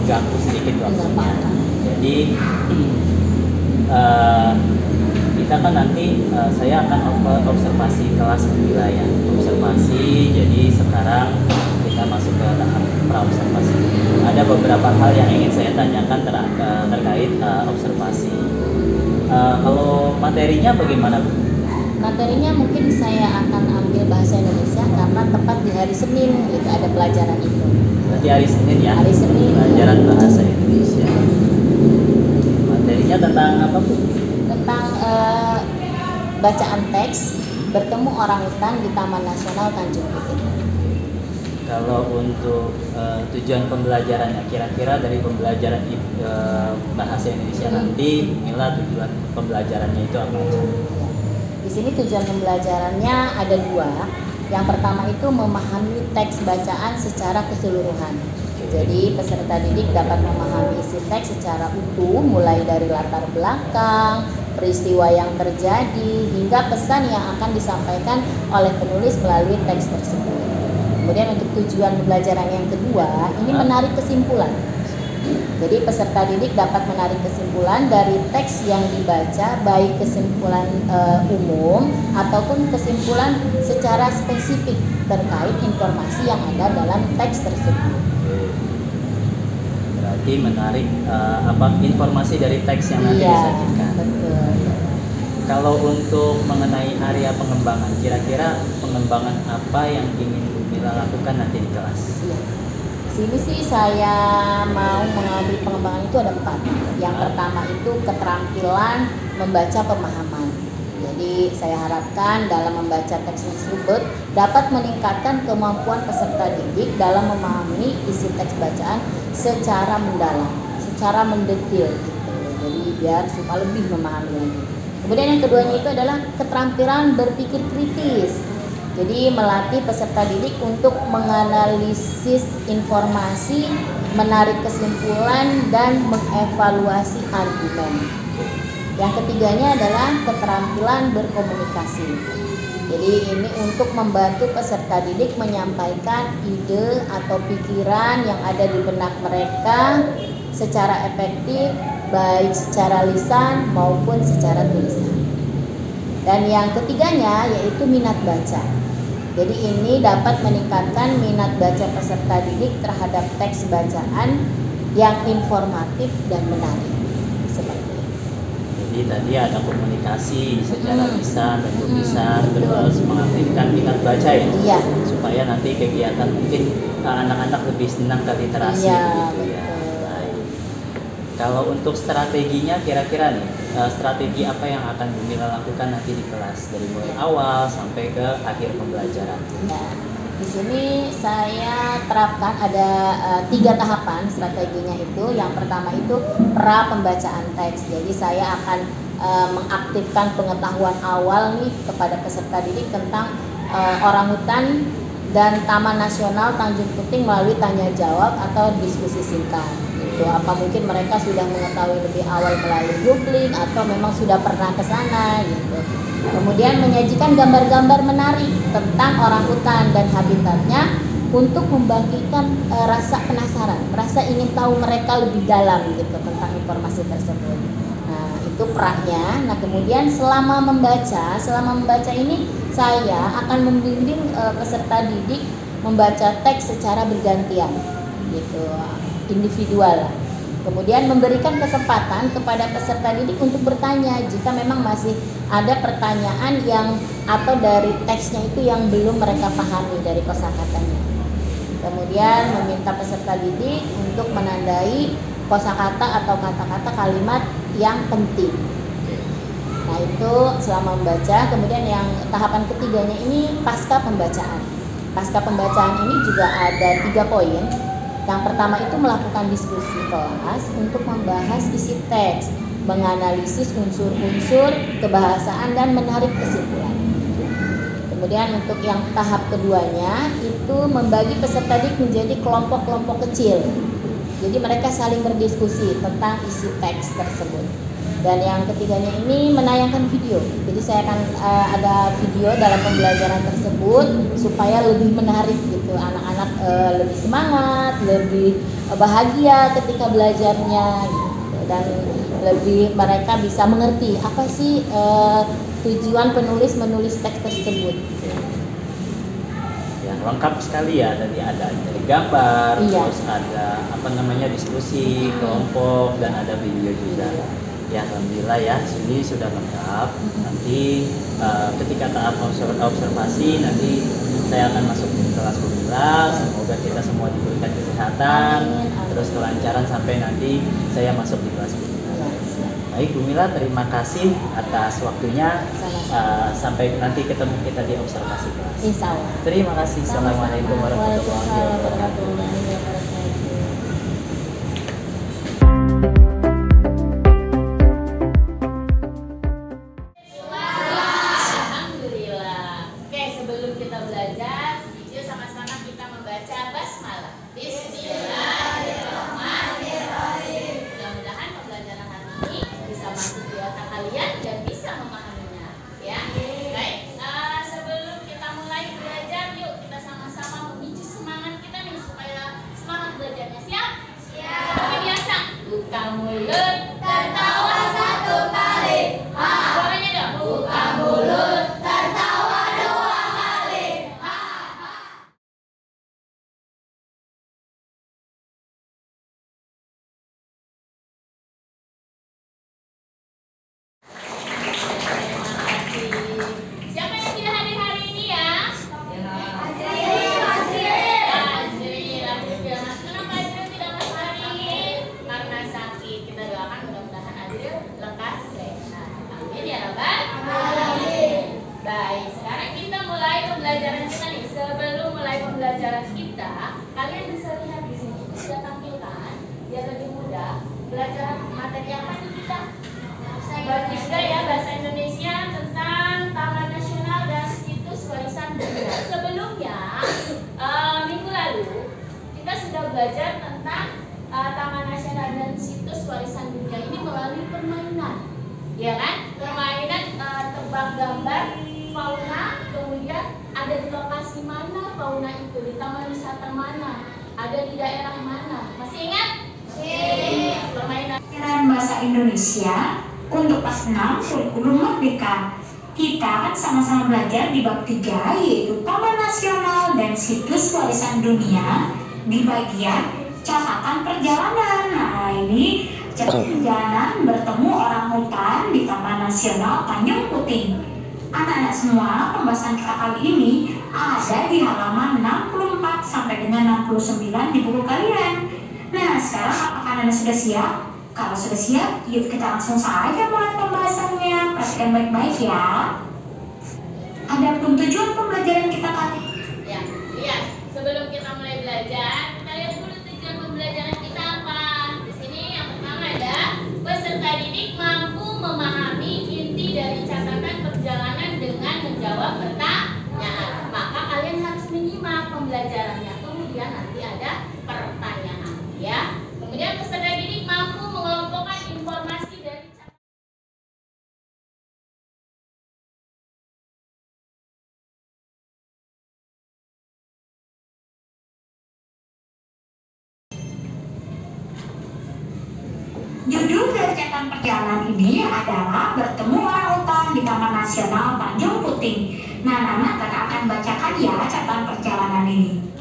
mengganggu sedikit waktunya. Jadi kita kan nanti saya akan observasi kelas wilayah. Observasi, jadi sekarang kita masuk ke tahap praobservasi. Ada beberapa hal yang ingin saya tanyakan terkait observasi. Kalau materinya bagaimana, Bu? Materinya mungkin saya akan ambil bahasa Indonesia karena tepat di hari Senin itu ada pelajaran itu. Berarti hari Senin ya? Hari Senin. Pelajaran bahasa Indonesia. Materinya tentang apa, Bu? Tentang bacaan teks bertemu orangutan di Taman Nasional Tanjung Puting. Kalau untuk tujuan pembelajarannya, kira-kira dari pembelajaran bahasa Indonesia nanti, Mila tujuan pembelajarannya itu apa aja? Di sini tujuan pembelajarannya ada dua. Yang pertama itu memahami teks bacaan secara keseluruhan. Jadi peserta didik dapat memahami isi teks secara utuh, mulai dari latar belakang, peristiwa yang terjadi, hingga pesan yang akan disampaikan oleh penulis melalui teks tersebut. Kemudian untuk tujuan pembelajaran yang kedua, ini menarik kesimpulan. Jadi peserta didik dapat menarik kesimpulan dari teks yang dibaca, baik kesimpulan umum ataupun kesimpulan secara spesifik terkait informasi yang ada dalam teks tersebut. Berarti menarik informasi dari teks yang nanti disajikan. Betul. Kalau untuk mengenai area pengembangan, kira-kira pengembangan apa yang ingin Bu Mila lakukan nanti di kelas? Iya. Sini sih saya mau mengambil pengembangan itu ada 4. Yang pertama itu keterampilan membaca pemahaman. Jadi saya harapkan dalam membaca teks tersebut dapat meningkatkan kemampuan peserta didik dalam memahami isi teks bacaan secara mendalam, secara mendetil gitu. Jadi biar supaya lebih memahami lagi. Kemudian yang keduanya itu adalah keterampilan berpikir kritis. Jadi melatih peserta didik untuk menganalisis informasi, menarik kesimpulan, dan mengevaluasi argumen. Yang ketiganya adalah keterampilan berkomunikasi. Jadi ini untuk membantu peserta didik menyampaikan ide atau pikiran yang ada di benak mereka secara efektif, baik secara lisan maupun secara tulisan. Dan yang ketiganya yaitu minat baca. Jadi ini dapat meningkatkan minat baca peserta didik terhadap teks bacaan yang informatif dan menarik. Seperti itu. Jadi tadi ada komunikasi secara lisan dan tulisan, terus mengaktifkan minat baca ya. Iya. Supaya nanti kegiatan mungkin anak-anak lebih senang ke literasi. Iya, gitu ya. betul. Baik. Kalau untuk strateginya kira-kira nih, strategi apa yang akan Bu Mila lakukan nanti di kelas dari mulai awal sampai ke akhir pembelajaran? Ya, di sini saya terapkan ada 3 tahapan strateginya itu. Yang pertama itu pra pembacaan teks. Jadi saya akan mengaktifkan pengetahuan awal nih kepada peserta didik tentang orangutan dan Taman Nasional Tanjung Puting melalui tanya jawab atau diskusi singkat. Itu apa mungkin mereka sudah mengetahui lebih awal melalui googling atau memang sudah pernah ke sana gitu. Kemudian menyajikan gambar-gambar menarik tentang orangutan dan habitatnya untuk membangkitkan rasa penasaran, rasa ingin tahu mereka lebih dalam gitu tentang informasi tersebut. Nah, itu pra-nya. Nah, kemudian selama membaca ini saya akan membimbing peserta didik membaca teks secara bergantian gitu, individual. Kemudian memberikan kesempatan kepada peserta didik untuk bertanya jika memang masih ada pertanyaan yang atau dari teksnya itu yang belum mereka pahami dari kosakatanya. Kemudian meminta peserta didik untuk menandai kosakata atau kata-kata kalimat yang penting. Nah, itu selama membaca. Kemudian yang tahapan ketiganya ini pasca pembacaan. Pasca pembacaan ini juga ada 3 poin. Yang pertama itu melakukan diskusi kelas untuk membahas isi teks, menganalisis unsur-unsur kebahasaan dan menarik kesimpulan. Kemudian untuk yang tahap keduanya itu membagi peserta didik menjadi kelompok-kelompok kecil. Jadi mereka saling berdiskusi tentang isi teks tersebut. Dan yang ketiganya ini menayangkan video. Jadi saya akan ada video dalam pembelajaran tersebut supaya lebih menarik gitu, anak-anak lebih semangat, lebih bahagia ketika belajarnya gitu. Dan lebih mereka bisa mengerti apa sih tujuan penulis menulis teks tersebut. Ya, lengkap sekali ya, tadi ada dari gambar, Iya. terus ada diskusi kelompok, dan ada video juga. Ya, alhamdulillah ya, ini sudah lengkap. Nanti ketika tahap observasi, nanti saya akan masuk ke kelas Bumila. Semoga kita semua diberikan kesehatan, terus kelancaran sampai nanti saya masuk di kelas Bumila. Baik Bu Mila, terima kasih atas waktunya. Sampai nanti ketemu kita di observasi kelas. Insya Allah. Terima kasih. Assalamualaikum warahmatullahi Waalaikumsalam wabarakatuh. warahmatullahi wabarakatuh. Alhamdulillah. Oke, sebelum kita belajar, yuk sama-sama kita membaca basmalah. Bismillahirrahmanirrahim. Mudah-mudahan pembelajaran hari ini bisa masuk di otak kalian dan bisa memahaminya, ya. Baik, sebelum kita mulai belajar, yuk kita sama-sama memicu semangat kita nih supaya semangat belajarnya. Siap? Siap. Seperti biasa, buka mulut, tertawa satu kali. Suaranya dong. Buka mulut, tertawa dua kali. Siapa yang tidak hadir hari ini ya? Azril. Kenapa Azril tidak masuk hari ini? Karena sakit. Kita doakan mudah-mudahan Azril lekas sehat. Amin ya Rabbal alamin. Baik, sekarang kita mulai pembelajaran kita nih. Sebelum mulai pembelajaran kita, kalian bisa lihat di sini sudah tampilkan biar lebih mudah. Belajar materi apa nih kita? Bagus juga ya, bahasa Indonesia tentang Taman Nasional dan Situs Warisan Dunia. Sebelumnya, minggu lalu kita sudah belajar tentang Taman Nasional dan Situs Warisan Dunia ini melalui permainan, ya kan? Permainan tebak gambar fauna, kemudian ada di lokasi mana fauna itu, di taman wisata mana, ada di daerah mana. Masih ingat? Permainan Bahasa Indonesia untuk kelas 6 kurikulum merdeka. Kita akan sama-sama belajar di bab 3, yaitu Taman Nasional dan Situs Warisan Dunia di bagian catatan perjalanan. Nah, ini catatan perjalanan bertemu orang hutan di Taman Nasional Tanjung Puting. Anak-anak semua, pembahasan kita kali ini ada di halaman 64 sampai dengan 69 di buku kalian. Nah, sekarang apakah Anda sudah siap? Kalau sudah siap, yuk kita langsung saja mulai pembahasannya. Perhatikan baik-baik ya. Adapun tujuan pembelajaran kita kali ini. Ya, lihat. Sebelum kita mulai belajar, kita lihat dulu tujuan pembelajaran kita apa. Di sini yang pertama ada peserta didik mampu memahami inti dari catatan perjalanan dengan menjawab pertanyaan. Maka kalian harus menyimak pembelajarannya. Kemudian nanti ada pertanyaan, ya. Kemudian peserta didik mampu mengelompokkan informasi dari catatan. Judul dari catatan perjalanan ini adalah bertemu orang hutan di Taman Nasional Tanjung Puting. Nah, Nana akan bacakan ya catatan perjalanan ini.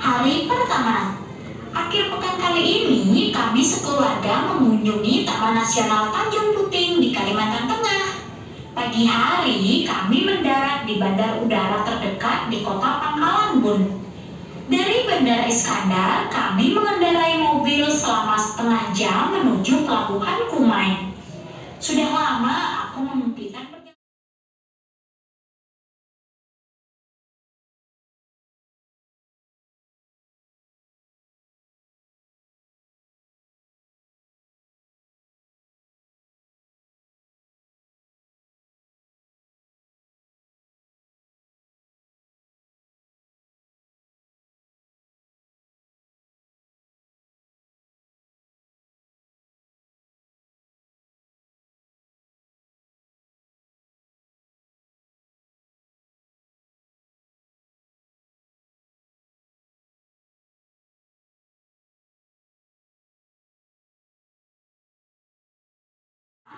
Hari pertama, akhir pekan kali ini kami sekeluarga mengunjungi Taman Nasional Tanjung Puting di Kalimantan Tengah. Pagi hari kami mendarat di bandar udara terdekat di kota Pangkalan Bun. Dari Bandara Iskandar, kami mengendarai mobil selama setengah jam menuju Pelabuhan Kumai. Sudah lama aku memimpikan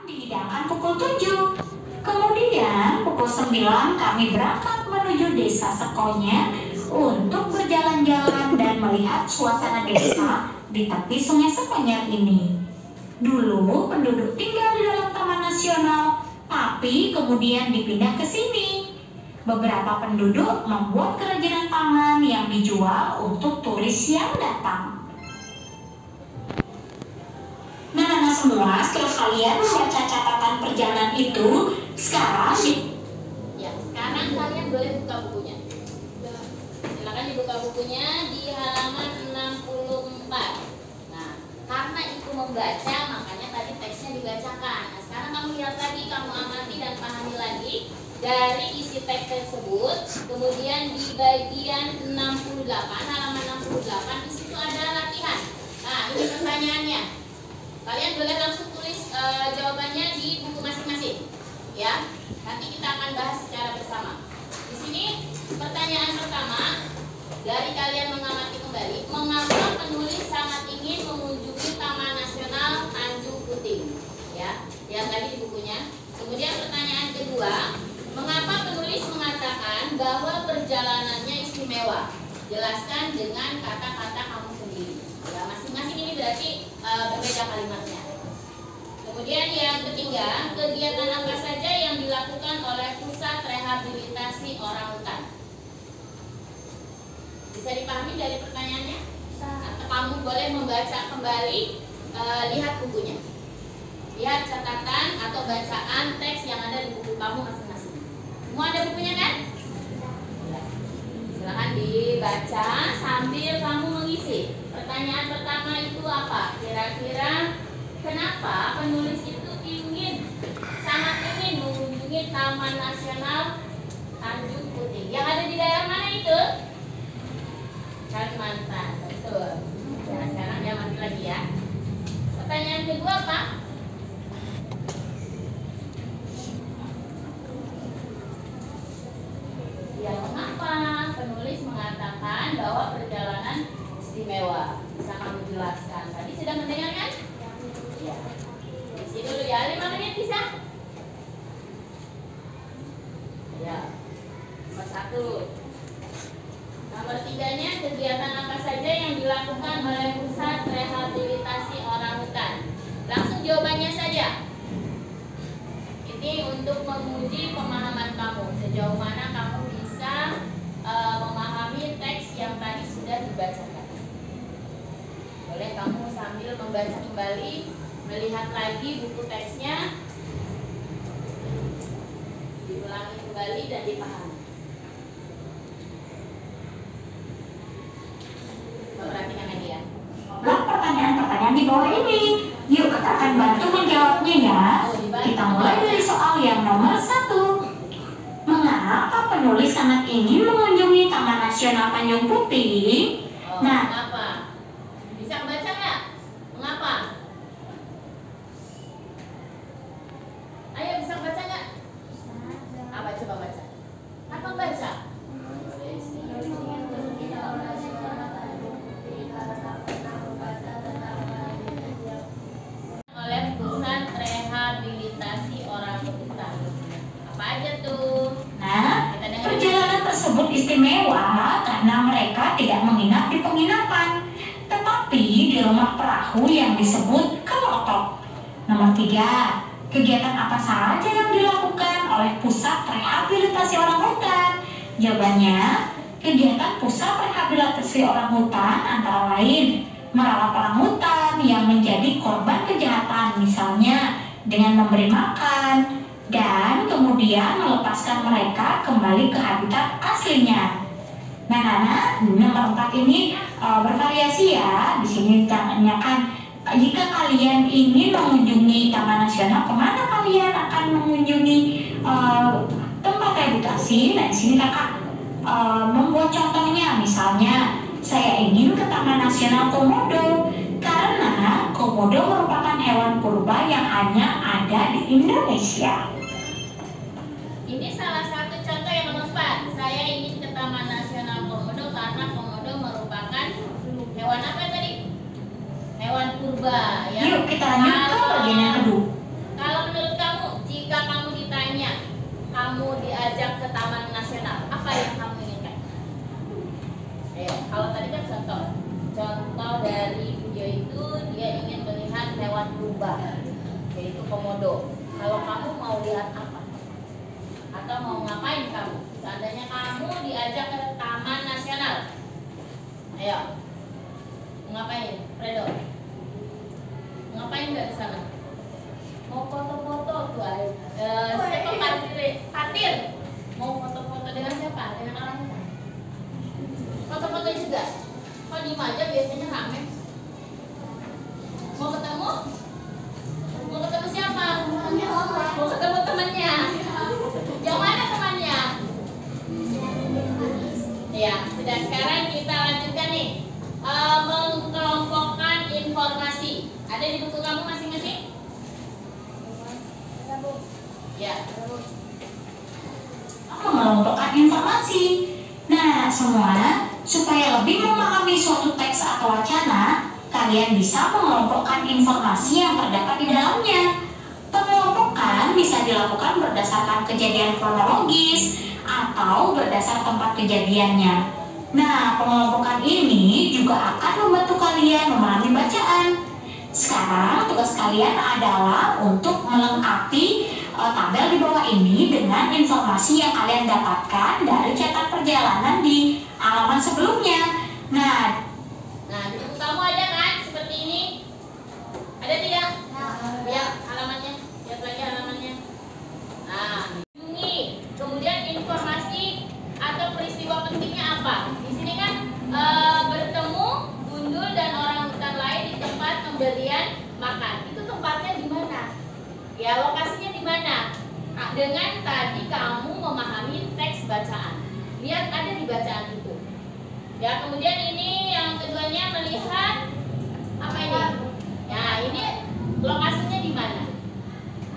dihidangkan pukul 7. Kemudian pukul 9 kami berangkat menuju desa Sekonya untuk berjalan-jalan dan melihat suasana desa di tepi Sungai Sekonyar ini. Dulu penduduk tinggal di dalam Taman Nasional, tapi kemudian dipindah ke sini. Beberapa penduduk membuat kerajinan tangan yang dijual untuk turis yang datang. Nah, semua setelah kalian membaca catatan perjalanan itu, sekarang kalian boleh buka bukunya. Silakan dibuka bukunya di halaman 64. Nah, karena itu membaca, makanya tadi teksnya dibacakan. Nah, sekarang kamu lihat lagi, kamu amati dan pahami lagi dari isi teks tersebut. Kemudian di bagian 68, halaman 68, di situ ada latihan. Nah, ini pertanyaannya. Kalian boleh langsung tulis jawabannya di buku masing-masing, ya. Nanti kita akan bahas secara bersama. Di sini pertanyaan pertama dari kalian mengamati kembali, mengapa penulis sangat ingin mengunjungi Taman Nasional Tanjung Puting, ya, yang tadi di bukunya. Kemudian pertanyaan kedua, mengapa penulis mengatakan bahwa perjalanannya istimewa? Jelaskan dengan kata-kata kamu sendiri. Ya, masing-masing ini berarti berbeda kalimatnya. Kemudian yang ketiga, kegiatan apa saja yang dilakukan oleh Pusat Rehabilitasi Orangutan? Bisa dipahami dari pertanyaannya? Atau kamu boleh membaca kembali, lihat bukunya. Lihat catatan atau bacaan teks yang ada di buku kamu masing-masing. Semua ada bukunya kan? Silahkan dibaca sambil kamu mengisi. Pertanyaan pertama itu apa? Kira-kira kenapa penulis itu sangat ingin mengunjungi Taman Nasional Tanjung Puting? Yang ada di daerah mana itu? Kalimantan, betul. Nah, sekarang dia mati lagi ya. Pertanyaan kedua apa? Ya, mengapa penulis mengatakan bahwa perjalanan istimewa? Bisa kamu jelaskan? Tadi sudah mendengarkan? Ya. Isi dulu ya, 5 menit bisa? Ya. Nomor 1. Nomor 3-nya, kegiatan apa saja yang dilakukan oleh Pusat Rehabilitasi Orangutan? Langsung jawabannya saja. Ini untuk menguji pemahaman kamu, sejauh mana kamu bisa memahami teks yang tadi sudah dibacakan. Boleh kamu sambil membaca kembali, melihat lagi buku teksnya, diulangi kembali dan dipahami. Perhatikan lagi ya. Pertanyaan-pertanyaan di bawah ini. Yuk, kita akan bantu menjawabnya ya. Kita mulai dari soal yang nomor 1. Mengapa penulis sangat ingin mengunjungi Taman Nasional Tanjung Puting? Mengapa? Bisa baca nggak? Mengapa? Ayo, bisa baca nggak? Apa coba baca? Apa baca? Oleh Pusat Rehabilitasi Orangutan. Apa aja tuh? Nah, perjalanan tersebut istimewa karena mereka tidak menginap di penginapan, tetapi di rumah perahu yang disebut kelotok. Nomor 3, kegiatan apa saja yang dilakukan oleh Pusat Rehabilitasi Orangutan? Jawabannya, kegiatan Pusat Rehabilitasi Orangutan antara lain merawat orangutan yang menjadi korban kejahatan, misalnya dengan memberi makan, dan kemudian melepaskan mereka kembali ke habitat aslinya. Nah, nomor 4 ini bervariasi ya. Di sini ditanyakan, jika kalian ingin mengunjungi Taman Nasional, kemana kalian akan mengunjungi tempat rehabilitasi? Nah, di sini kakak membuat contohnya, misalnya saya ingin ke Taman Nasional Komodo karena komodo merupakan hewan purba yang hanya ada di Indonesia. Ini salah satu contoh yang nomor 4. Saya ingin ke Taman Nasional Komodo karena komodo merupakan hewan apa tadi? Hewan purba ya. Yuk kita lanjut ke bagian yang kedua. Kalau menurut ke Taman Nasional, apa yang kamu inginkan? Ayo, kalau tadi kan contoh dari video itu dia ingin melihat hewan purba, yaitu komodo. Kalau kamu mau lihat apa? Atau mau ngapain kamu? Seandainya kamu diajak ke Taman Nasional, ayo, mau ngapain, Fredo? Ngapain dari sana? Mau foto-foto tuh, siapa parkir? Mau foto-foto dengan siapa? Dengan orang mana? Foto-foto juga. Kok di aja biasanya rame? Mau ketemu? Mau ketemu siapa? Mau ketemu temannya. Yang mana temannya? Ya, sudah. Sekarang kita lanjutkan nih. Mengkelompokkan informasi. Ada di buku kamu masing-masing? Ya. Mengelompokkan informasi. Nah, semua supaya lebih memahami suatu teks atau wacana, kalian bisa mengelompokkan informasi yang terdapat di dalamnya. Pengelompokan bisa dilakukan berdasarkan kejadian kronologis atau berdasar tempat kejadiannya. Nah, pengelompokan ini juga akan membantu kalian memahami bacaan. Sekarang tugas kalian adalah untuk melengkapi tabel di bawah ini dengan informasi yang kalian dapatkan dari catatan perjalanan di halaman sebelumnya. Nah, di buku kamu ada kan seperti ini? Ada tidak? Ya, halamannya. Lihat lagi halamannya. Nah, ini kemudian informasi atau peristiwa pentingnya apa? Di sini kan bertemu gundul dan orang hutan lain di tempat pemberian makan. Itu tempatnya di mana? Ya, lokasinya di mana? Dengan tadi kamu memahami teks bacaan. Lihat ada di bacaan itu. Ya, kemudian ini yang keduanya melihat apa ini? Ya, ini lokasinya di mana?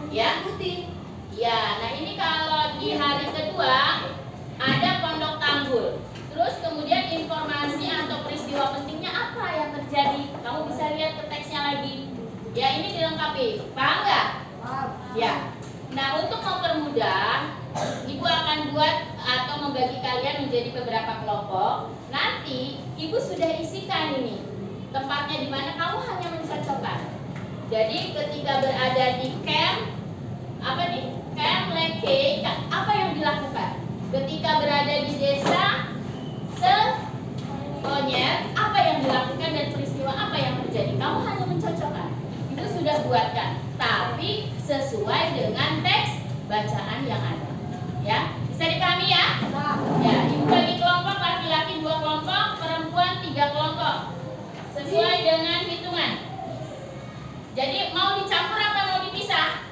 Ya, putih. Ya, nah ini kalau di hari kedua ada Pondok Tanggul. Terus kemudian informasi atau peristiwa pentingnya apa yang terjadi? Kamu bisa lihat ke teksnya lagi. Ya, ini dilengkapi. Paham nggak? Ya. Nah, untuk mempermudah, Ibu akan buat atau membagi kalian menjadi beberapa kelompok. Nanti Ibu sudah isikan ini. Tempatnya di mana, kamu hanya mencocokkan. Jadi ketika berada di camp Camp Leke, apa yang dilakukan? Ketika berada di desa Sekonyet, apa yang dilakukan dan peristiwa apa yang terjadi? Kamu hanya mencocokkan. Itu sudah buatkan, tapi sesuai dengan teks bacaan yang ada. Ya, bisa dipahami ya? Ya, Ibu bagi kelompok, laki-laki 2 kelompok, perempuan 3 kelompok. Sesuai dengan hitungan. Jadi mau dicampur apa mau dipisah?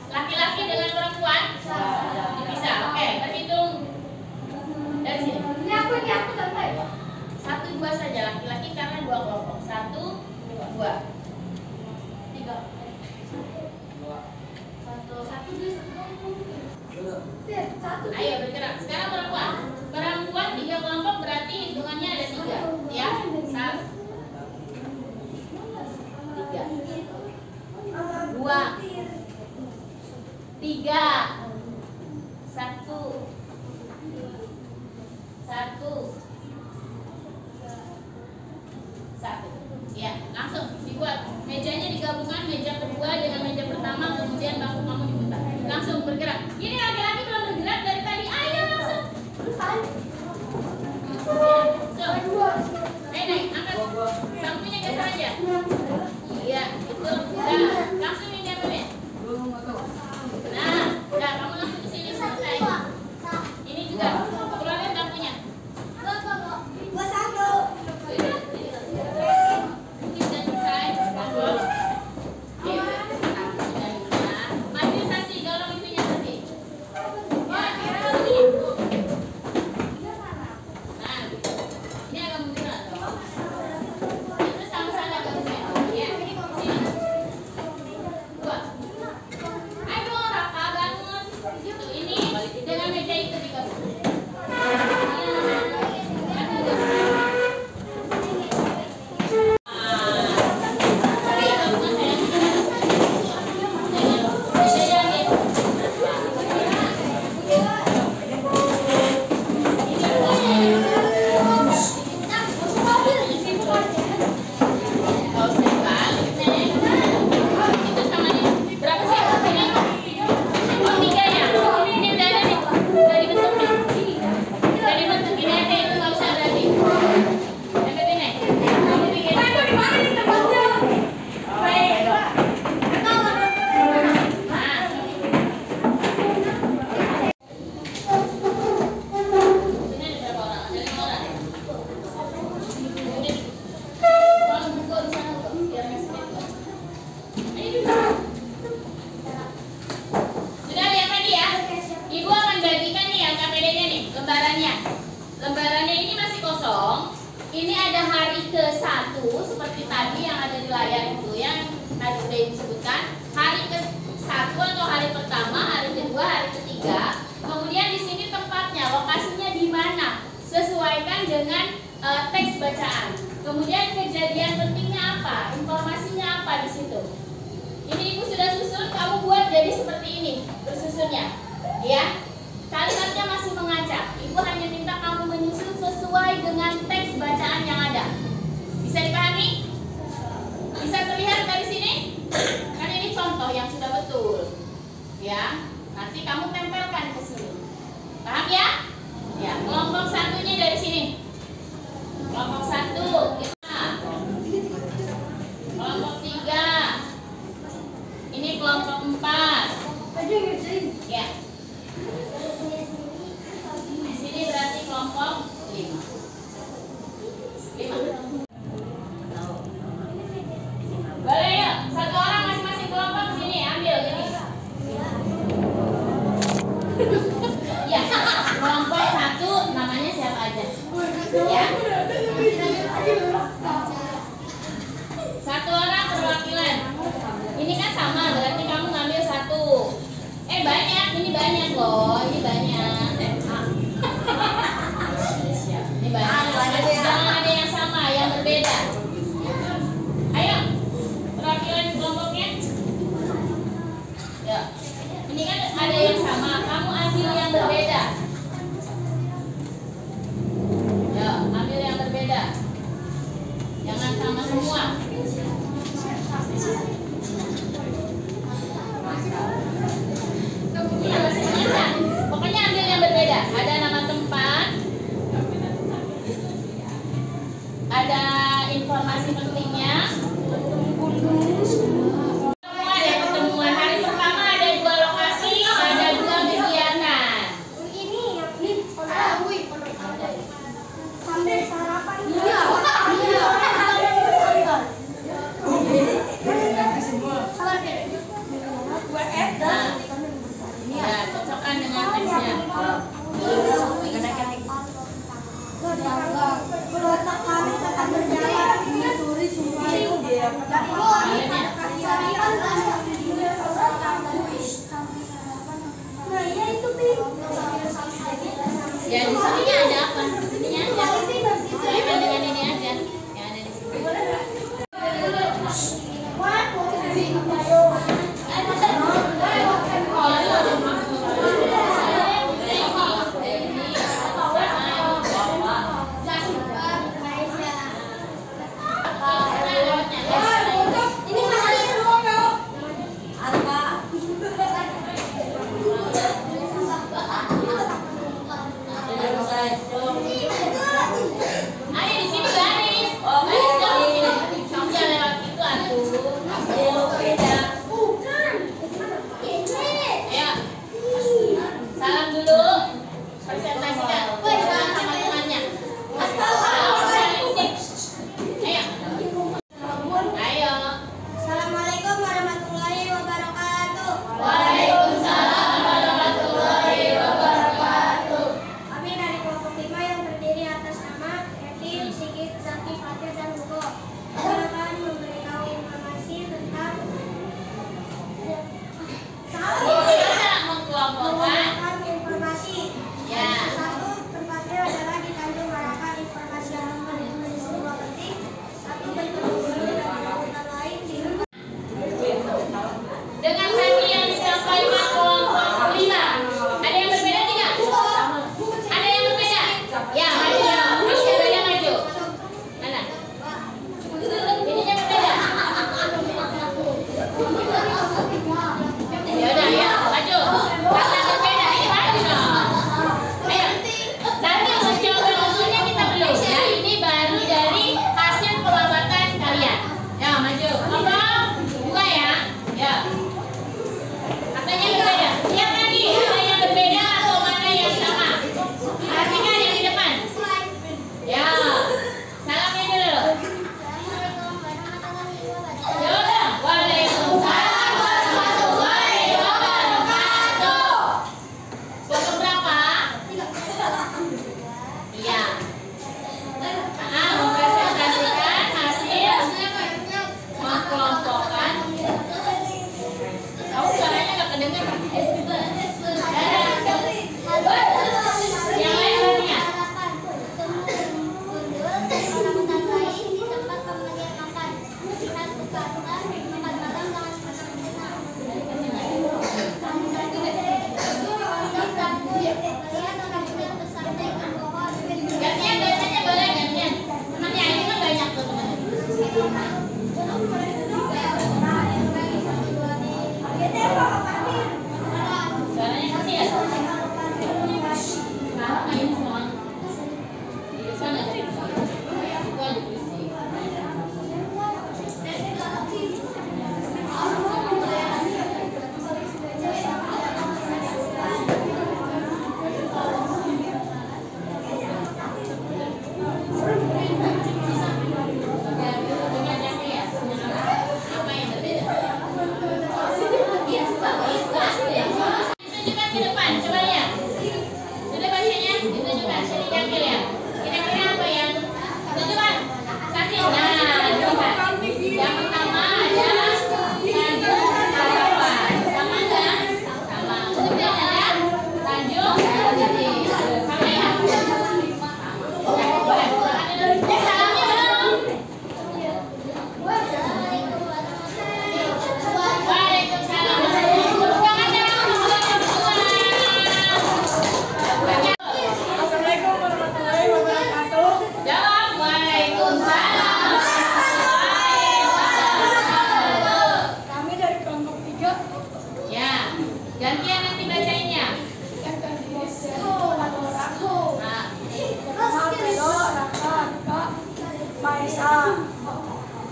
Laki-laki dengan perempuan? Dipisah. Oke, terhitung dari sini. Ini aku sampai 1, 2 saja laki-laki karena 2 kelompok. 1, 2, 3. 1. Ayo bergerak. Sekarang perempuan. Perempuan 3 kelompok berarti hitungannya ada 3. Ya. 1, 3, 2, 3, 1, 1. Ya, langsung dibuat. Mejanya digabungkan, meja kedua dengan meja pertama, kemudian bangku kamu diputar. Langsung bergerak. Ini laki-laki belum bergerak dari tadi. Ayo langsung. Naik, angkat. Bangkunya geser aja. Iya, itu. Udah, langsung ini apa nih? Nah, udah kamu langsung ke sini selesai. Ini juga. Keluarin bangkunya. Ini agak munduran. Itu sama-sama agak munduran. penilaian itu yang tadi sudah disebutkan, hari ke-1 atau hari pertama, hari kedua, hari ketiga. Kemudian di sini tempatnya, lokasinya di mana, sesuaikan dengan teks bacaan. Kemudian kejadian pentingnya apa, informasinya apa di situ. Ini ibu sudah susun, kamu buat jadi seperti ini bersusunnya, ya. Kalimatnya masih mengacak. Ibu hanya minta kamu menyusun sesuai dengan teks bacaan yang ada. Bisa dipahami? Bisa terlihat dari sini? Kan ini contoh yang sudah betul, ya. Nanti kamu tempelkan ke sini. Paham ya? Ya. Kelompok satunya dari sini. Kelompok 1. Kelompok 3. Ini kelompok 4. Ya. Di sini berarti kelompok 5. 5. Boleh ya? Satu orang masing-masing kelompok sini ambil ini. Ya. Kelompok 1 namanya siapa aja? Ya. Satu orang perwakilan. Ini kan sama, berarti kamu ngambil 1. Banyak, ini banyak loh, ini banyak. Ini banyak. Jangan ada yang sama, yang berbeda. Ayo, perwakilan kelompoknya. Ya, ini kan ada yang sama, kamu ambil yang berbeda. Ya, ambil yang berbeda. Jangan sama semua. Iya, masih mengacak. Pokoknya ambil yang berbeda. Ada nama tempat, ada informasi pentingnya. Ada pertemuan. Hari pertama ada 2 lokasi, ada 2 kegiatan. Sambil sarapan. Ya, cocokkan dengan teksnya. Kami tetap berjalan menyusuri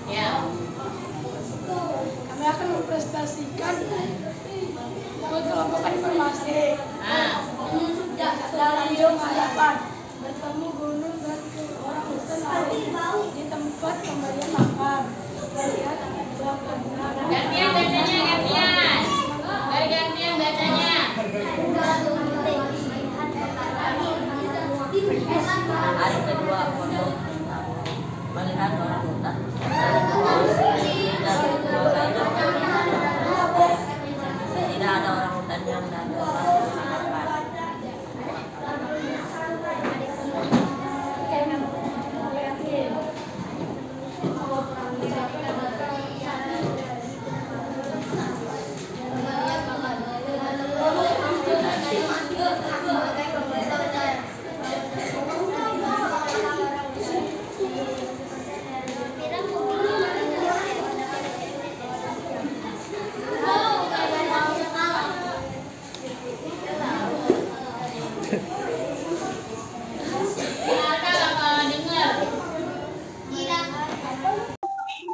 Ya. Kami akan mempresentasikan mengelompokkan informasi. Dalam jam hadapan bertemu gunung dan orang hutan di tempat pemberian makan. Lihat dua kebenaran. Gantian bacanya, gantian. Gantian bacanya. Hari kedua untuk melihat orang hutan. Tidak ada orang hutan yang datang.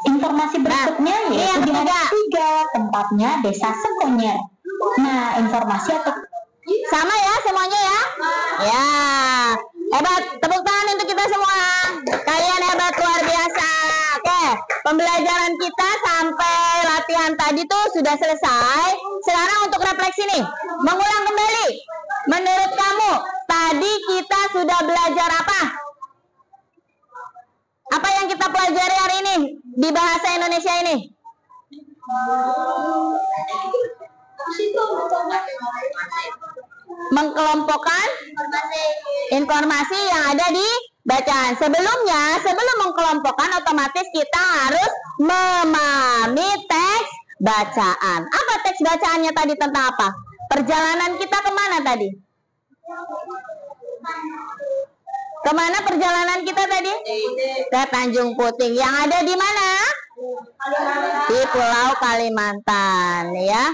Informasi berikutnya yaitu di hari ketiga, tempatnya Desa Sekonyer. Nah, informasi atau Sama ya semuanya ya? Ya. Hebat, tepuk tangan untuk kita semua. Kalian hebat, luar biasa. Oke, pembelajaran kita sampai latihan tadi tuh sudah selesai. Sekarang untuk refleksi nih, mengulang kembali. Menurut kamu, tadi kita sudah belajar apa? Apa yang kita pelajari hari ini di bahasa Indonesia ini? Mengkelompokkan informasi yang ada di bacaan. Sebelumnya, sebelum mengkelompokkan, otomatis kita harus memahami teks bacaan. Apa teks bacaannya tadi tentang apa? Perjalanan kita kemana tadi? Kemana perjalanan kita tadi? Ke Tanjung Puting. Yang ada di mana? Di Pulau Kalimantan, ya.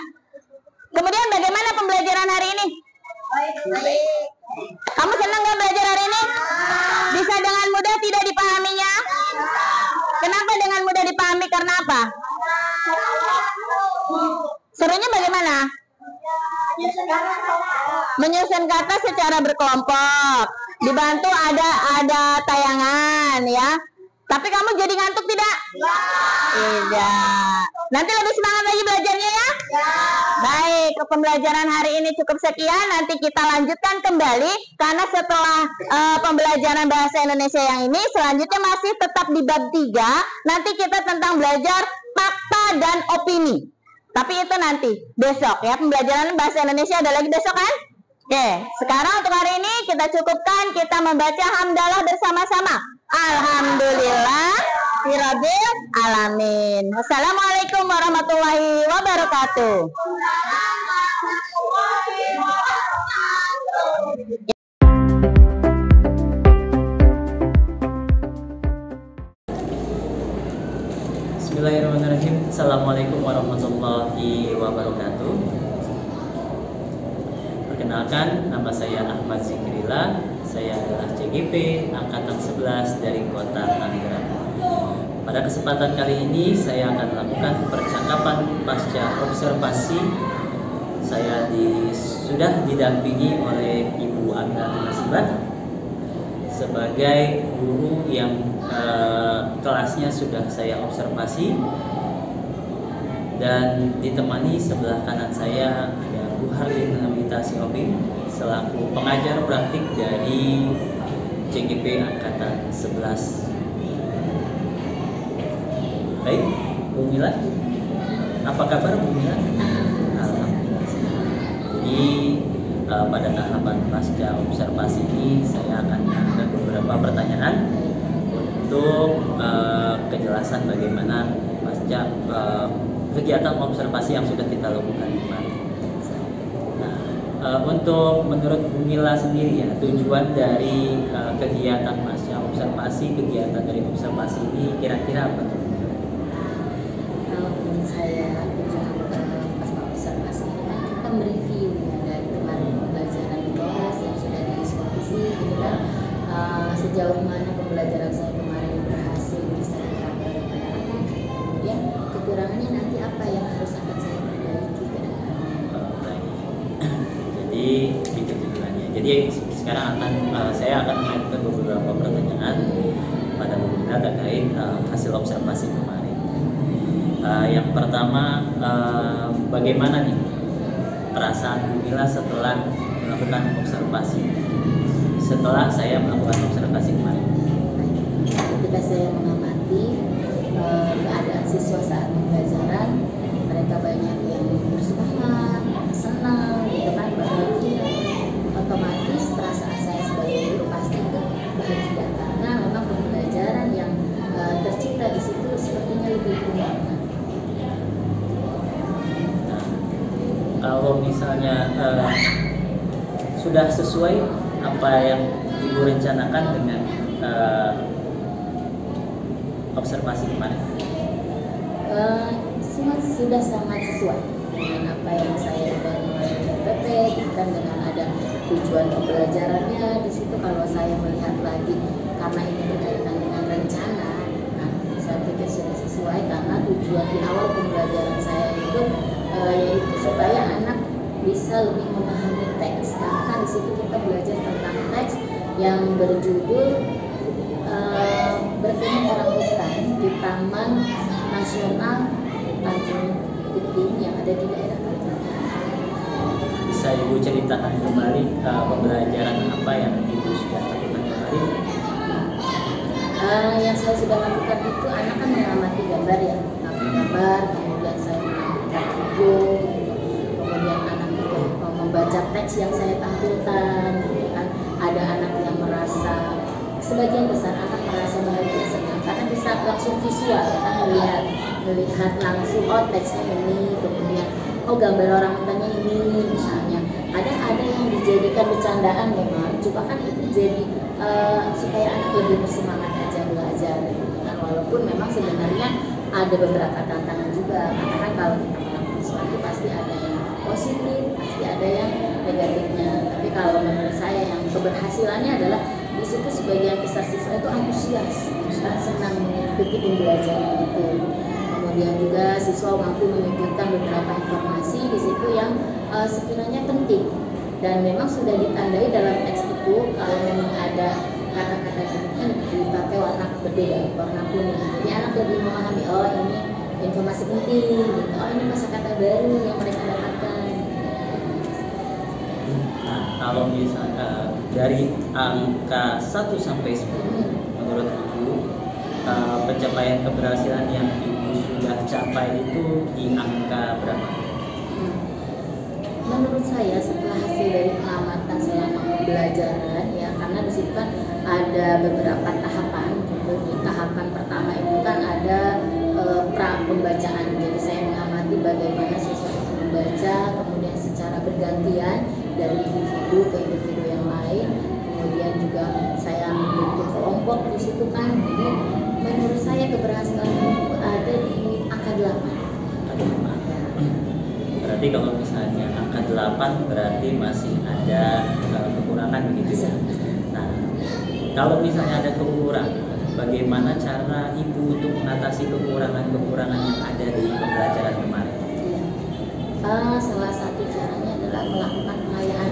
Kemudian bagaimana pembelajaran hari ini? Kamu senang nggak belajar hari ini? Bisa dengan mudah tidak dipahaminya? Kenapa dengan mudah dipahami? Karena apa? Serunya bagaimana? Menyusun kata secara berkelompok. Dibantu ada tayangan ya. Tapi kamu jadi ngantuk tidak? Tidak. Nanti lebih semangat lagi belajarnya ya? Baik, pembelajaran hari ini cukup sekian. Nanti kita lanjutkan kembali karena setelah pembelajaran bahasa Indonesia yang ini, selanjutnya masih tetap di bab 3. Nanti kita tentang belajar fakta dan opini. Tapi itu nanti besok ya, pembelajaran bahasa Indonesia ada lagi besok kan? Oke, sekarang untuk hari ini kita cukupkan, kita membaca hamdalah bersama-sama. Alhamdulillah Rabbil alamin. Wassalamualaikum warahmatullahi wabarakatuh. Bismillahirrahmanirrahim. Assalamualaikum warahmatullahi wabarakatuh. Perkenalkan, nama saya Ahmad Zikrillah. Saya adalah CGP Angkatan 11 dari Kota Tangerang. Pada kesempatan kali ini saya akan melakukan percakapan pasca observasi. Saya sudah didampingi oleh Ibu Aminah Nasibat sebagai guru yang kelasnya sudah saya observasi, dan ditemani sebelah kanan saya ada Bu Harlin Hamita Sioping selaku pengajar praktik dari CGP Angkatan 11. Baik, Bu Mila, apa kabar Bu Mila? Alhamdulillah. Jadi pada tahapan pasca observasi ini saya akan ada beberapa pertanyaan untuk kejelasan bagaimana pasca kegiatan observasi yang sudah kita lakukan kemarin. Nah, untuk menurut Bu Mila sendiri ya, tujuan dari kegiatan pasca observasi, kegiatan dari observasi ini kira-kira apa tuh? Kalau menurut saya pasca observasi ini kan kita mereview ya dari kemarin pembelajaran kelas yang sudah diskusi gitu kan, sejauh mana pembelajaran saya kemarin berhasil bisa diterapkan kepada anak, kekurangannya nanti apa yang harus akan saya perbaiki ke depannya. Baik. Jadi itu tujuannya. Jadi sekarang saya akan mengajukan beberapa pertanyaan pada Bu Mila terkait hasil observasi kemarin. Yang pertama, bagaimana nih perasaan Bu Mila setelah melakukan observasi? Setelah saya melakukan observasi kemarin. Ketika saya mengamati keadaan siswa saat pembelajaran, mereka banyak yang bersemangat, senang, gitu kan, bahagia. Otomatis perasaan saya sebagai guru pasti bahagia karena memang pembelajaran yang tercipta di situ sepertinya lebih bermakna. Kalau misalnya sudah sesuai apa yang Ibu rencanakan dengan observasi kemarin? Sudah sangat sesuai dengan apa yang saya ubah melalui PPP, dan dengan ada tujuan pembelajarannya di situ. Kalau saya melihat lagi karena ini berkaitan dengan rencana, nah saya pikir sudah sesuai karena tujuan di awal pembelajaran saya itu yaitu supaya anak bisa lebih memahami teks. Karena kan di situ kita belajar tentang teks yang berjudul Bertemu Orang Hutan di Taman Nasional Tanjung Puting yang ada di daerah Kalimantan. Bisa Ibu ceritakan kembali pembelajaran apa yang Ibu sudah lakukan kemarin? Yang saya sudah lakukan itu anak kan mengamati gambar ya, gambar, kemudian saya mengamati video, kemudian anak itu membaca teks yang saya tampilkan, gitu kan. Ada anak yang merasa, sebagian besar anak merasa bahagia senang karena bisa langsung visual, kan melihat langsung teksnya ini, kemudian gambar orang hutannya ini misalnya. Ada yang dijadikan bercandaan memang, cuma kan itu jadi supaya anak lebih bersemangat aja belajar, gitu kan. Walaupun memang sebenarnya ada beberapa tantangan juga, karena kan kalau kita melakukan sesuatu pasti ada yang positif, pasti ada yang negatifnya. Tapi kalau menurut saya yang keberhasilannya adalah di situ sebagian besar siswa itu antusias, senang mengikuti pembelajaran itu. Kemudian juga siswa mampu menunjukkan beberapa informasi di situ yang sekiranya penting dan memang sudah ditandai dalam teks itu. Kalau memang ada kata-kata yang dipakai warna berbeda, warna kuning, jadi anak lebih memahami ini informasi penting, gitu. Ini kosakata baru yang mereka dapatkan. Nah, kalau misalnya dari angka 1 sampai 10 menurut Ibu, pencapaian keberhasilan yang Ibu sudah capai itu di angka berapa? Menurut saya setelah hasil dari pengamatan selama pembelajaran ya, karena di situ kan ada beberapa tahapan. Di tahapan pertama itu kan ada pra pembacaan. Jadi saya mengamati bagaimana siswa itu membaca, kemudian secara bergantian dari individu ke individu yang lain. Kemudian juga saya membentuk kelompok di situ kan. Jadi menurut saya keberhasilan itu ada di angka 8. Berarti kalau misalnya angka 8 berarti masih ada kekurangan begitu ya. Nah, kalau misalnya ada kekurangan, bagaimana cara Ibu untuk mengatasi kekurangan-kekurangan yang ada di pembelajaran kemarin? Salah satu caranya adalah melakukan pengayaan.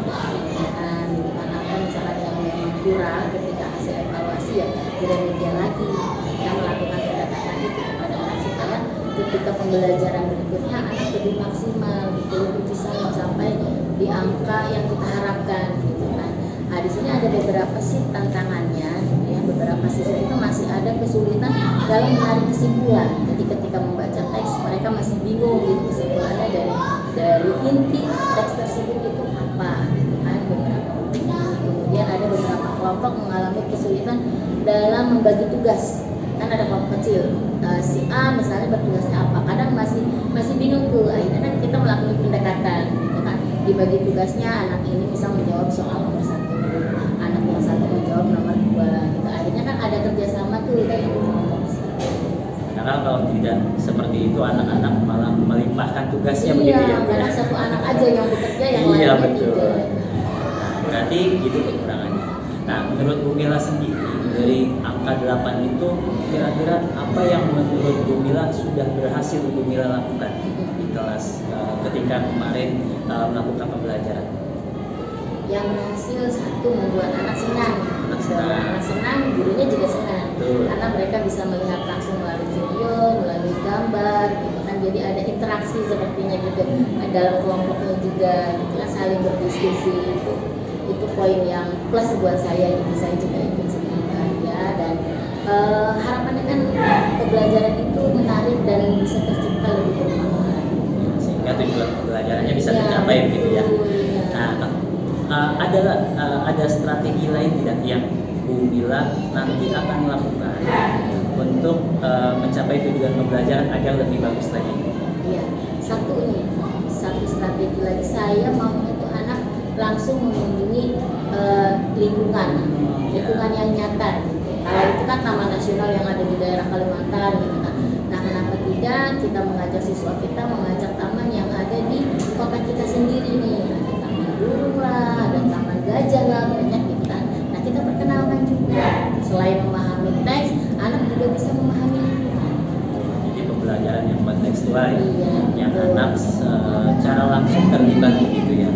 Dengan apa misalkan yang memang kurang ketika hasil evaluasi ya diremedial lagi. Kita melakukan pendekatan itu kepada anak supaya ketika pembelajaran berikutnya anak lebih maksimal, gitu, lebih bisa mencapai di angka yang kita harapkan, gitu kan. Nah, di sini ada beberapa sih tantangannya, gitu ya. Beberapa siswa itu masih ada kesulitan dalam menarik kesimpulan. Jadi ketika membaca teks mereka masih bingung, gitu, kesimpulannya dari inti teks tersebut itu apa, gitu kan. Kemudian ada beberapa kelompok mengalami kesulitan dalam membagi tugas. Kan ada kelompok kecil, si A misalnya bertugasnya apa, kadang masih bingung tuh. Akhirnya kan kita melakukan pendekatan, gitu kan, dibagi tugasnya. Anak ini bisa menjawab soal nomor 1, anak yang satu menjawab nomor 2, gitu. Akhirnya kan ada kerjasama tuh dalam kelompok. Karena kalau tidak seperti itu anak-anak malah melimpahkan tugasnya begitu ya. Karena satu anak aja yang bekerja, yang iya, lainnya betul. tidak. Nah, berarti itu kekurangannya. Nah, menurut Bu Mila sendiri dari angka 8 itu kira-kira apa yang menurut Bu Mila sudah berhasil Bu Mila lakukan di kelas ketika kemarin melakukan pembelajaran? Yang berhasil satu membuat anak senang. Anak senang, gurunya juga senang. Karena mereka bisa melihat langsung melalui video, melalui gambar, gitu kan. Jadi ada interaksi sepertinya gitu dalam kelompoknya juga, gitu kan, saling berdiskusi itu poin yang plus buat saya. Gitu, saya juga ikut senang bahagia dan harapannya kan pembelajaran itu menarik dan bisa tercipta lebih bermanfaat. Sehingga tujuan pembelajarannya bisa tercapai gitu ya. Nah, ada strategi lain tidak yang Bu Mila nanti akan lakukan untuk mencapai tujuan pembelajaran agar lebih bagus lagi? Iya, satu strategi lagi, saya maunya tuh anak langsung mengunjungi lingkungan yang nyata. Gitu. Kalau itu kan Taman Nasional yang ada di daerah Kalimantan, gitu kan. Nah, kenapa tidak kita mengajak siswa kita mengajak taman yang ada di kota kita sendiri nih? Ada taman burung lah, ada taman gajah lah, banyak gitu kan. Nah, kita perkenalkan juga. Selain memahami teks, anak juga bisa memahami lingkungan. Jadi pembelajaran yang kontekstual yang anak secara langsung terlibat begitu ya.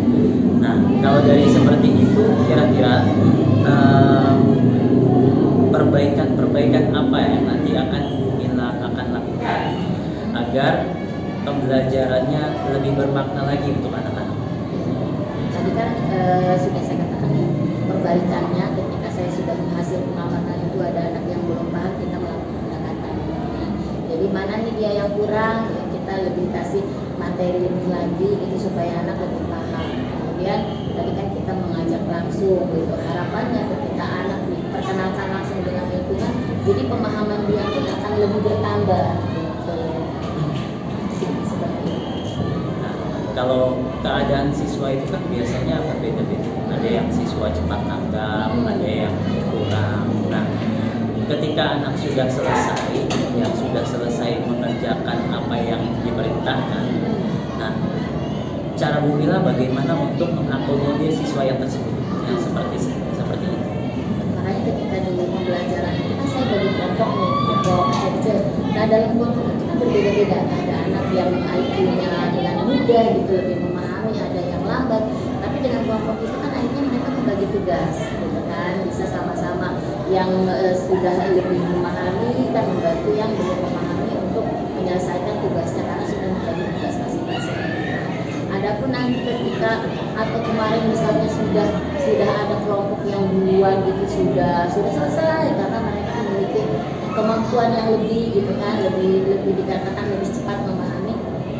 Nah, kalau dari seperti itu kira-kira perbaikan apa yang nanti akan Bu Mila akan lakukan agar pembelajarannya lebih bermakna lagi untuk anak-anak? Tadi kan sudah saya katakan nih, perbaikannya ketika saya sudah hasil pengamatan itu ada anak yang belum paham, kita melakukan pendekatan. Jadi mana nih dia yang kurang, ya kita lebih kasih materi lebih lagi gitu supaya anak lebih paham. Kemudian tadi kan kita mengajak langsung gitu, harapannya ketika anak diperkenalkan langsung dengan lingkungan, jadi pemahaman dia pun akan lebih bertambah gitu. Seperti itu. Nah, kalau keadaan siswa itu kan biasanya berbeda-beda. Ada yang siswa cepat tanggap, ada yang kurang. Nah, ketika anak sudah selesai mengerjakan apa yang diperintahkan, nah, cara Bu Mila bagaimana untuk mengakomodir siswa yang tersebut yang seperti itu? Makanya ketika di pembelajaran itu kan saya bagi kelompok nih, kelompok kecil. Nah, dalam kelompok itu kan berbeda-beda. Ada anak yang IQ-nya dengan mudah gitu lebih memahami, ada yang lambat. Tapi dengan kelompok itu kan akhirnya mereka membagi tugas, gitu kan, bisa sama-sama yang sudah lebih memahami kan membantu yang belum memahami untuk menyelesaikan tugasnya karena sudah membagi tugas masing-masing. Adapun nanti ketika atau kemarin misalnya sudah ada kelompok yang duluan gitu sudah selesai karena mereka memiliki kemampuan yang lebih gitu kan, lebih dikatakan lebih cepat memahami.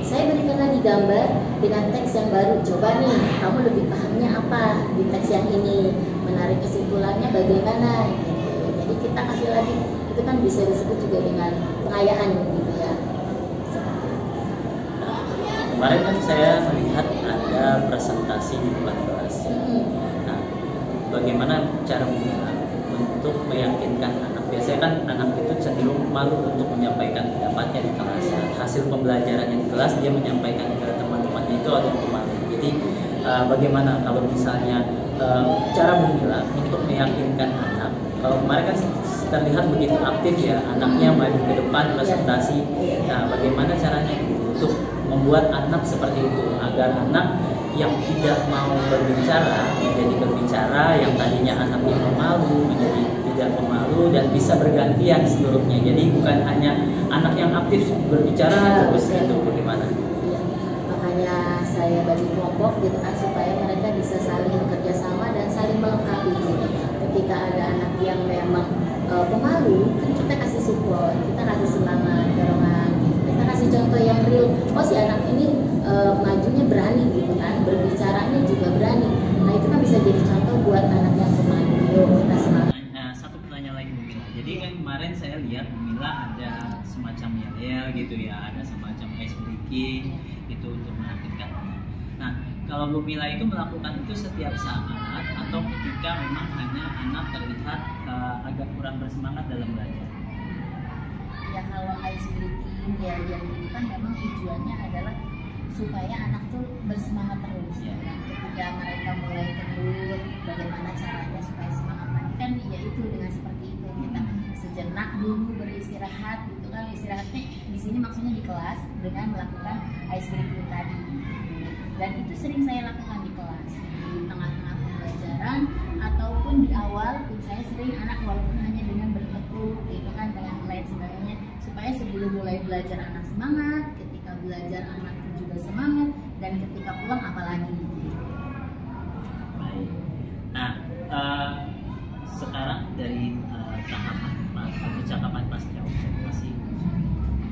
Saya berikan lagi gambar dengan teks yang baru. Coba nih, kamu lebih pahamnya apa di teks yang ini? Menarik kesimpulannya bagaimana? Gitu. Jadi kita kasih lagi, itu kan bisa disebut juga dengan pengayaan gitu ya. Kemarin kan saya melihat ada presentasi di depan kelas. Nah, bagaimana cara Bu Mila untuk meyakinkan anak? Biasanya kan anak itu cenderung malu untuk menyampaikan pendapatnya di kelas. Hasil pembelajarannya di kelas dia menyampaikan ke teman-temannya itu ada yang malu. Jadi bagaimana kalau misalnya cara Bu Mila untuk meyakinkan anak? Kalau kemarin kan terlihat begitu aktif ya, anaknya maju ke depan presentasi. Nah, bagaimana caranya untuk membuat anak seperti itu agar anak yang tidak mau berbicara menjadi berbicara, yang tadinya anaknya pemalu menjadi tidak pemalu dan bisa bergantian seluruhnya. Jadi bukan hanya anak yang aktif berbicara terus itu bagaimana? Ya, makanya saya bagi kelompok gitu kan supaya mereka bisa saling bekerja sama dan saling melengkapi gitu. Ketika ada anak yang memang pemalu, kan kita kasih support, kita kasih semangat, dorongan, kita kasih contoh yang real. Oh, si anak ini majunya berani gitu kan, berbicaranya juga berani. Nah, itu kan bisa jadi contoh buat anak yang pemalu. Yuk kita semangat. Nah, satu pertanyaan lagi Bu Mila. Jadi kan kemarin saya lihat Bu Mila ada semacam yel gitu ya, ada semacam ice breaking itu untuk meyakinkan anak. Nah, kalau Bu Mila itu melakukan itu setiap saat atau ketika memang hanya anak terlihat agak kurang bersemangat dalam belajar? Ya kalau ice breaking yang itu kan memang tujuannya adalah supaya anak tuh bersemangat terus. Ketika mereka mulai tegur, bagaimana caranya supaya semangat lagi, kan ya itu dengan seperti itu kita sejenak dulu beristirahat gitu kan. Istirahatnya di sini maksudnya di kelas dengan melakukan ice breaking tadi. Dan itu sering saya lakukan di kelas, di tengah-tengah pembelajaran ataupun di awal pun saya sering anak walaupun hanya dengan bertepuk gitu kan, dengan lain sebagainya, supaya sebelum mulai belajar anak semangat, ketika belajar anak juga semangat, dan ketika pulang apalagi. Baik. Nah, sekarang dari tahapan percakapan pasca observasi,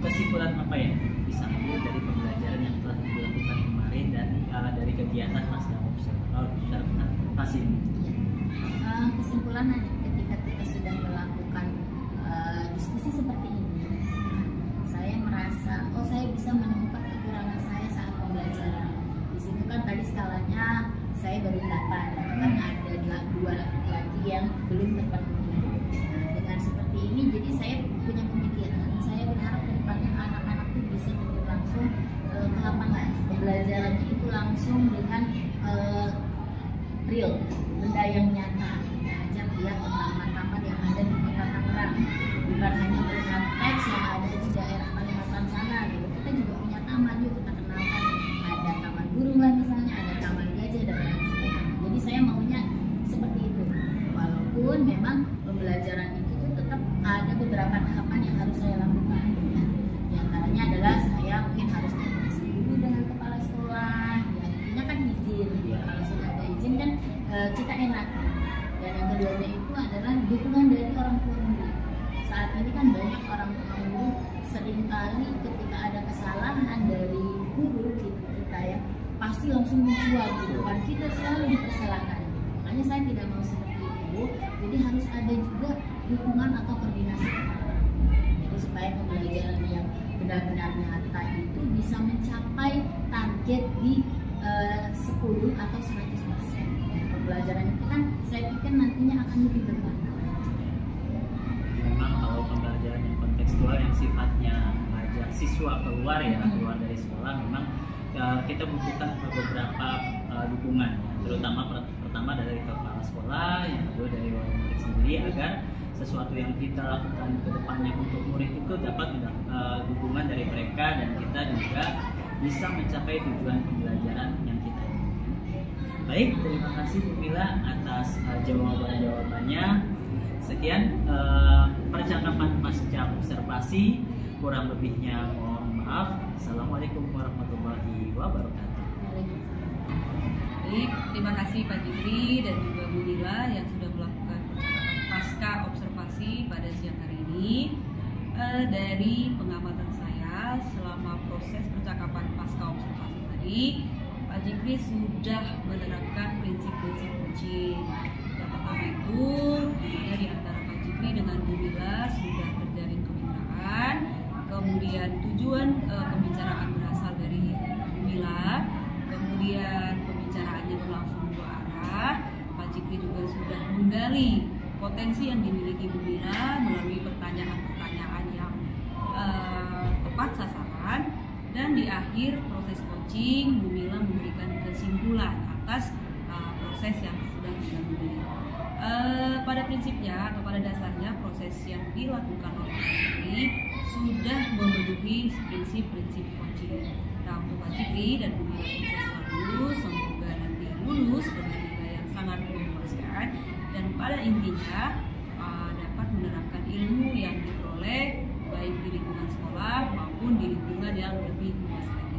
kesimpulan apa ya bisa ambil dari pembelajaran yang telah dilakukan kemarin dan dari kegiatan pasca observasi ini? Kesimpulannya ketika kita sudah melakukan diskusi seperti ini, saya merasa saya bisa menemukan kekurangan saya saat pembelajaran. Di situ kan tadi skalanya saya baru 8, kan ada 2 lagi yang belum terpenuhi. Nah, dengan seperti ini jadi saya punya pemikiran, saya berharap ke depannya anak-anak itu bisa terjun langsung ke lapangan, pembelajarannya itu langsung dengan real, benda yang nyata. Kita ajak dia ke taman-taman yang ada di Kota Tangerang, bukan hanya melihat teks yang ada di daerah Kalimantan sana gitu. Kita juga punya taman, yuk kita kenalkan, ada taman burung lah misalnya, ada taman gajah dan lain sebagainya. Jadi saya maunya seperti itu, walaupun memang pembelajaran itu tetap ada beberapa tahapan yang harus saya lakukan ya. Di antaranya adalah saya mungkin harus komunikasi dulu dengan kepala sekolah ya, intinya kan izin ya. Kalau sudah ada izin kan kita enak. Dan yang keduanya itu adalah dukungan dari orang tua murid. Saat ini kan banyak orang tua murid seringkali ketika ada kesalahan dari guru kita ya pasti langsung mencuat gitu kan, kita selalu dipersalahkan. Makanya saya tidak mau seperti itu. Jadi harus ada juga dukungan atau koordinasi antara orang tua. Jadi supaya pembelajaran yang benar-benar nyata itu bisa mencapai target di 10 atau 100%. Pembelajaran itu kan saya pikir nantinya akan lebih bermanfaat. Memang kalau pembelajaran yang kontekstual yang sifatnya mengajak siswa keluar ya, keluar dari sekolah, memang kita butuhkan beberapa dukungan ya, terutama pertama dari kepala sekolah, yang kedua dari wali murid sendiri, agar sesuatu yang kita lakukan ke depannya untuk murid itu dapat dukungan dari mereka dan kita juga bisa mencapai tujuan pembelajaran yang kita inginkan. Baik, terima kasih Bu Mila atas jawaban-jawabannya. Sekian percakapan pasca observasi, kurang lebihnya mohon maaf. Assalamualaikum warahmatullahi wabarakatuh. Baik, terima kasih Pak Jikri dan juga Bu Mila yang sudah melakukan percakapan pasca observasi pada siang hari ini. Dari pengamatan saya selama proses percakapan pasca observasi tadi, Pak Jikri sudah menerapkan prinsip-prinsip kunci. Yang pertama itu, dimana di antara Pak Jikri dengan Bu Mila sudah terjalin kemitraan. Kemudian tujuan pembicaraan berasal dari Bu Mila. Kemudian pembicaraannya berlangsung dua arah. Pak Jikri juga sudah menggali potensi yang dimiliki Bu Mila melalui pertanyaan-pertanyaan yang tepat sasaran. Dan di akhir proses coaching, Bu Mila memberikan kesimpulan atas proses yang sudah dilalui. Pada prinsipnya atau pada dasarnya proses yang dilakukan oleh Pak Jikri sudah memenuhi prinsip-prinsip coaching. Nah, untuk Pak Jikri dan Bu Mila sukses selalu, semoga nanti lulus dengan nilai yang sangat memuaskan dan pada intinya dapat menerapkan ilmu yang diperoleh baik di lingkungan sekolah maupun di lingkungan yang lebih luas lagi.